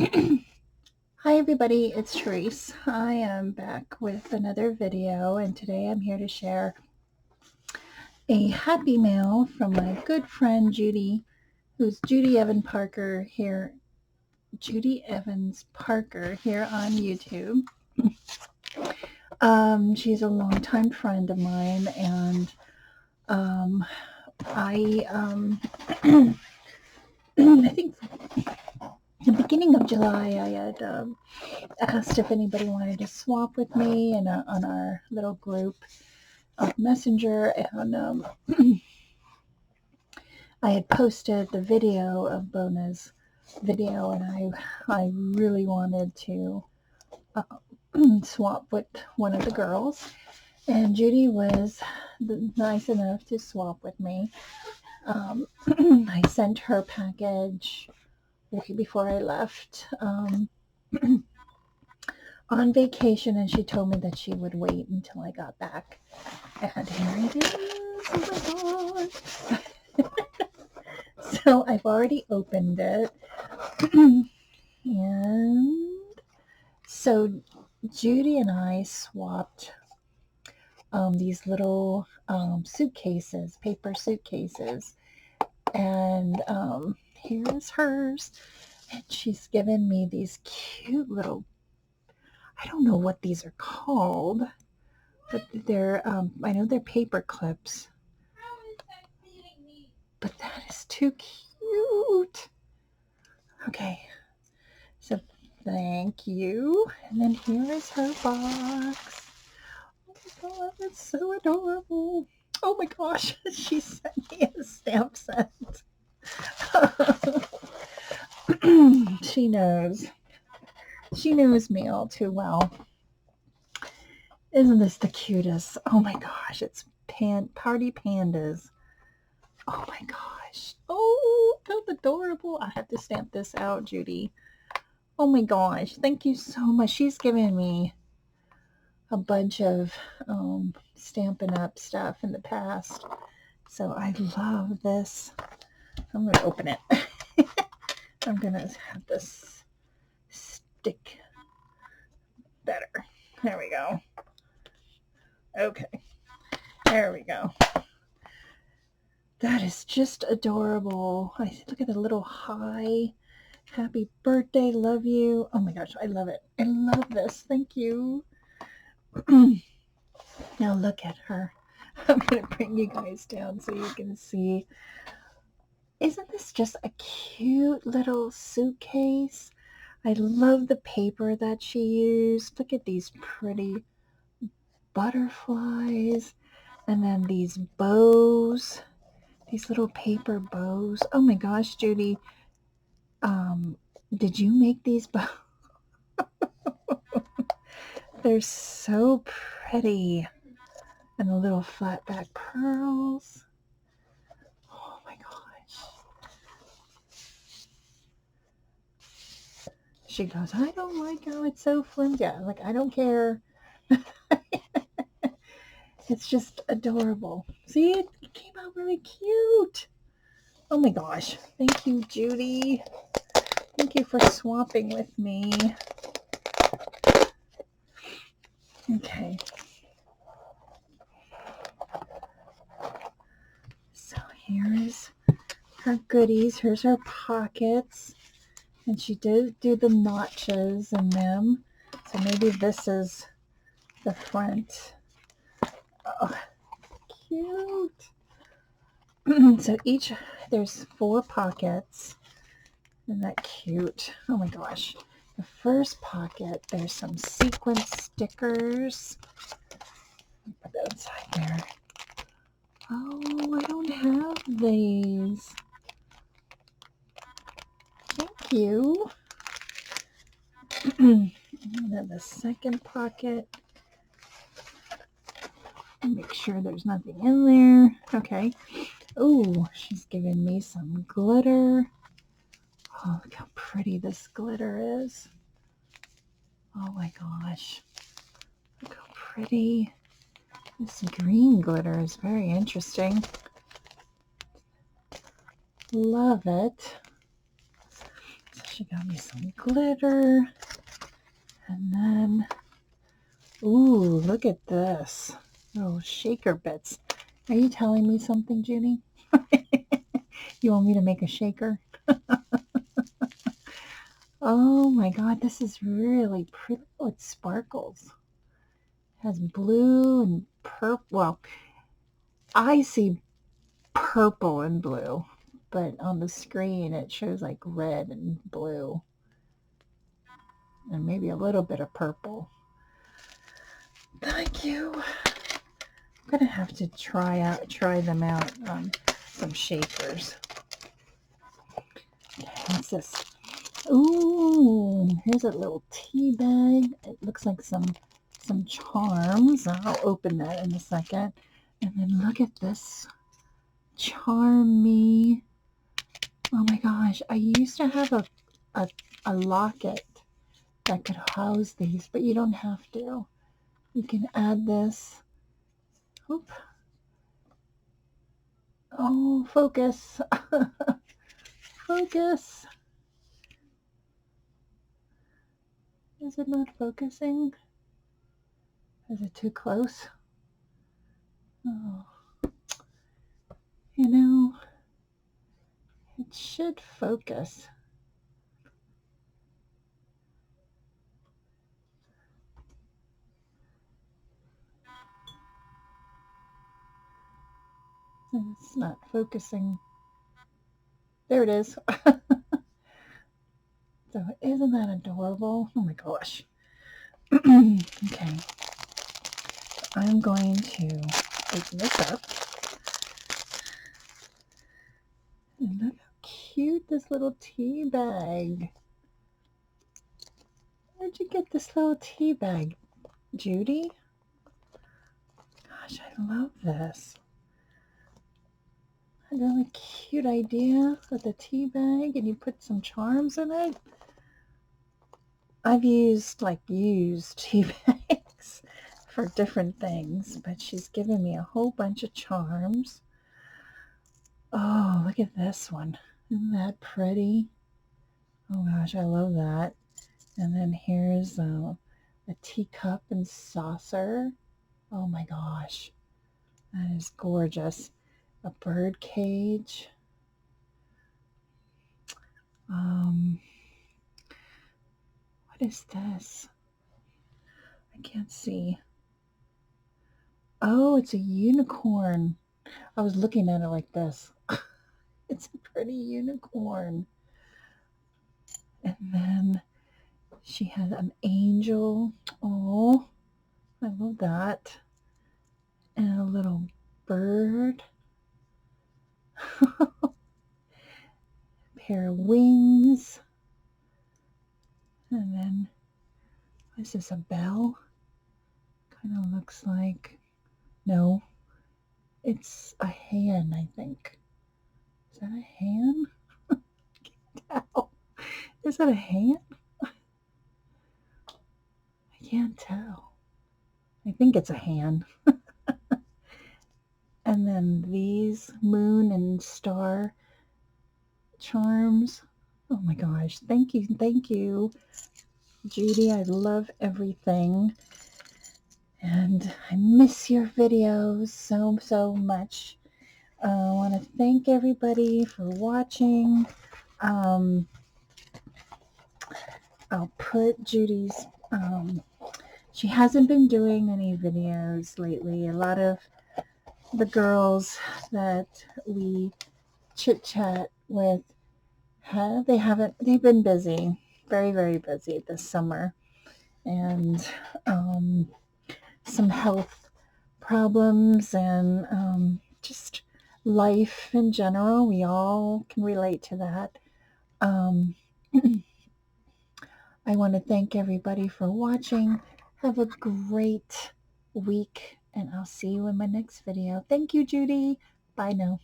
Hi everybody, it's Tereese. I am back with another video, and today I'm here to share a happy mail from my good friend Judy, who's Judy Evans Parker here on YouTube. She's a longtime friend of mine, and I I think the beginning of July I had asked if anybody wanted to swap with me and on our little group Messenger, and I had posted the video of Bona's video, and I really wanted to uh, swap with one of the girls, and Judy was nice enough to swap with me. I sent her package right before I left on vacation, and she told me that she would wait until I got back. And here it is. Oh my god. So I've already opened it. And so Judy and I swapped these little suitcases, paper suitcases. And here is hers. And she's given me these cute little, I don't know what these are called, but they're, I know they're paper clips. But that is too cute. Okay, so thank you. And then here is her box. Oh my god, that's so adorable. Oh my gosh, she sent me a stamp set. She knows. She knows me all too well. Isn't this the cutest? Oh my gosh, it's party pandas. Oh my gosh. Oh, how adorable. I have to stamp this out, Judy. Oh my gosh. Thank you so much. She's given me a bunch of Stampin' Up stuff in the past. So I love this. I'm going to open it. I'm going to have this stick better. There we go. Okay. There we go. That is just adorable. Look at the little hi. Happy birthday. Love you. Oh my gosh. I love it. I love this. Thank you. Now look at her. I'm going to bring you guys down so you can see. Isn't this just a cute little suitcase? I love the paper that she used. Look at these pretty butterflies. And then these bows. These little paper bows. Oh my gosh, Judy. Did you make these bows? They're so pretty. And the little flat back pearls. Oh my gosh. She goes, I don't like how it's so flimsy. I'm like, I don't care. It's just adorable. See, it came out really cute. Oh my gosh. Thank you, Judy. Thank you for swapping with me. Okay. So here's her goodies. Here's her pockets. And she did do the notches in them. So maybe this is the front. Oh, cute. So there's 4 pockets. Isn't that cute? Oh my gosh. The first pocket, there's some sequin stickers. Put that inside there. Oh, I don't have these. Thank you. And then the second pocket. Make sure there's nothing in there. Okay. Oh, she's giving me some glitter. Oh, look how pretty this glitter is. Oh my gosh. Look how pretty. This green glitter is very interesting. Love it. So She got me some glitter. And then, ooh, look at this. Little shaker bits. Are you telling me something, Judy? You want me to make a shaker? Oh my God, this is really pretty. Oh, it sparkles. It has blue and purple. Well, I see purple and blue, but on the screen it shows like red and blue and maybe a little bit of purple. Thank you. I'm gonna have to try them out on some shakers. Okay, what's this? Ooh, here's a little tea bag. It looks like some charms. I'll open that in a second. And then look at this. Charm Me. Oh my gosh, I used to have a locket that could house these, but you don't have to. You can add this. Oop. Oh, focus. Focus. Is it not focusing? Is it too close? Oh. You know, it should focus. It's not focusing. There it is. So isn't that adorable? Oh my gosh. Okay. I'm going to open this up. And look how cute this little tea bag. Where'd you get this little tea bag, Judy? Gosh, I love this. A really cute idea with a tea bag, and you put some charms in it. I've used tea bags for different things, but she's given me a whole bunch of charms. Oh, look at this one. Isn't that pretty? Oh gosh, I love that. And then here's a teacup and saucer. Oh my gosh, that is gorgeous. A bird cage. What is this? I can't see. Oh, it's a unicorn. I was looking at it like this. It's a pretty unicorn. And then she has an angel. Oh, I love that. And a little bird. Pair of wings. And then, is this a bell? Kind of looks like, no, it's a hand, I think. Is that a hand? Can't tell. Is that a hand? I can't tell. I think it's a hand. And then these moon and star charms. Oh my gosh, thank you, Judy. I love everything. And I miss your videos so much. I want to thank everybody for watching. I'll put Judy's, she hasn't been doing any videos lately. A lot of the girls that we chit chat with, they've been busy, very busy this summer, and some health problems and just life in general. We all can relate to that. I want to thank everybody for watching. Have a great week, and I'll see you in my next video. Thank you, Judy. Bye now.